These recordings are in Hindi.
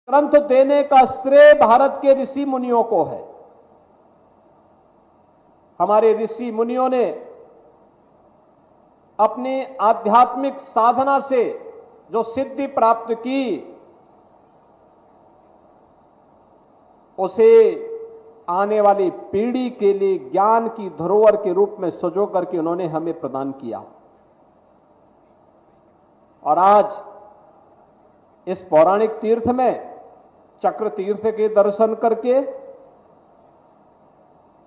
ग्रंथ देने का श्रेय भारत के ऋषि मुनियों को है। हमारे ऋषि मुनियों ने अपनी आध्यात्मिक साधना से जो सिद्धि प्राप्त की, उसे आने वाली पीढ़ी के लिए ज्ञान की धरोहर के रूप में सजो करके उन्होंने हमें प्रदान किया। और आज इस पौराणिक तीर्थ में चक्र तीर्थ के दर्शन करके,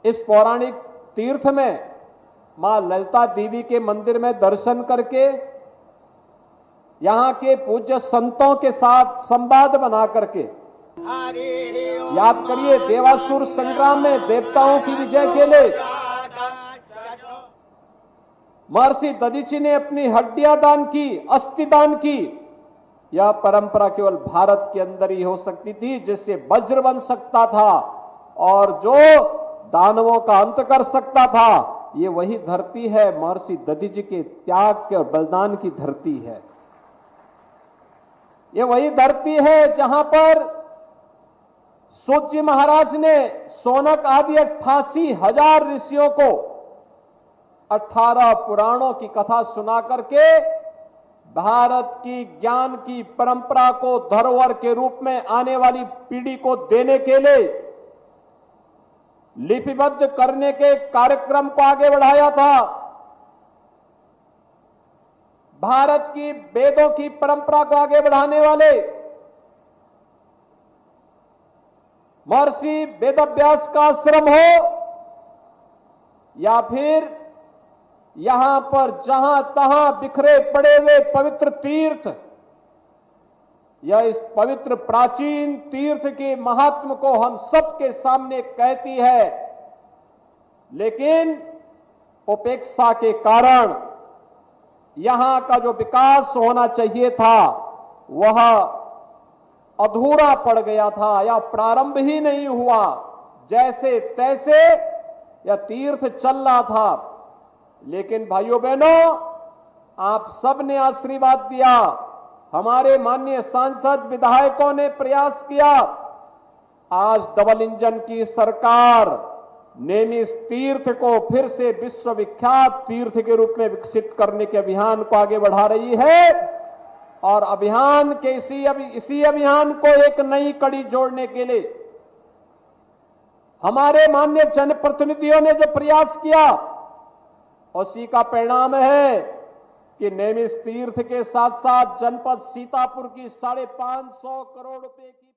इस पौराणिक तीर्थ में मां ललिता देवी के मंदिर में दर्शन करके, यहां के पूज्य संतों के साथ संवाद बना करके, याद करिए देवासुर संग्राम में देवताओं की विजय के लिए महर्षि दधीचि ने अपनी हड्डियां दान की, अस्थि दान की। यह परंपरा केवल भारत के अंदर ही हो सकती थी, जिससे वज्र बन सकता था और जो दानवों का अंत कर सकता था। ये वही धरती है, महर्षि दधीचि के त्याग के और बलिदान की धरती है। ये वही धरती है जहां पर सूत जी महाराज ने शौनक आदि 88,000 ऋषियों को 18 पुराणों की कथा सुना करके भारत की ज्ञान की परंपरा को धरोहर के रूप में आने वाली पीढ़ी को देने के लिए लिपिबद्ध करने के कार्यक्रम को आगे बढ़ाया था। भारत की वेदों की परंपरा को आगे बढ़ाने वाले महर्षि वेदव्यास का आश्रम हो या फिर यहां पर जहां तहां बिखरे पड़े हुए पवित्र तीर्थ, यह इस पवित्र प्राचीन तीर्थ के महात्म को हम सबके सामने कहती है। लेकिन उपेक्षा के कारण यहां का जो विकास होना चाहिए था वह अधूरा पड़ गया था या प्रारंभ ही नहीं हुआ। जैसे तैसे यह तीर्थ चल रहा था। लेकिन भाइयों बहनों, आप सब ने आशीर्वाद दिया, हमारे माननीय सांसद विधायकों ने प्रयास किया। आज डबल इंजन की सरकार नेमिष तीर्थ को फिर से विश्वविख्यात तीर्थ के रूप में विकसित करने के अभियान को आगे बढ़ा रही है। और अभियान के इसी अभियान को एक नई कड़ी जोड़ने के लिए हमारे माननीय जनप्रतिनिधियों ने जो प्रयास किया, उसी का परिणाम है कि नेमिष तीर्थ के साथ साथ जनपद सीतापुर की 550 करोड़ रुपए की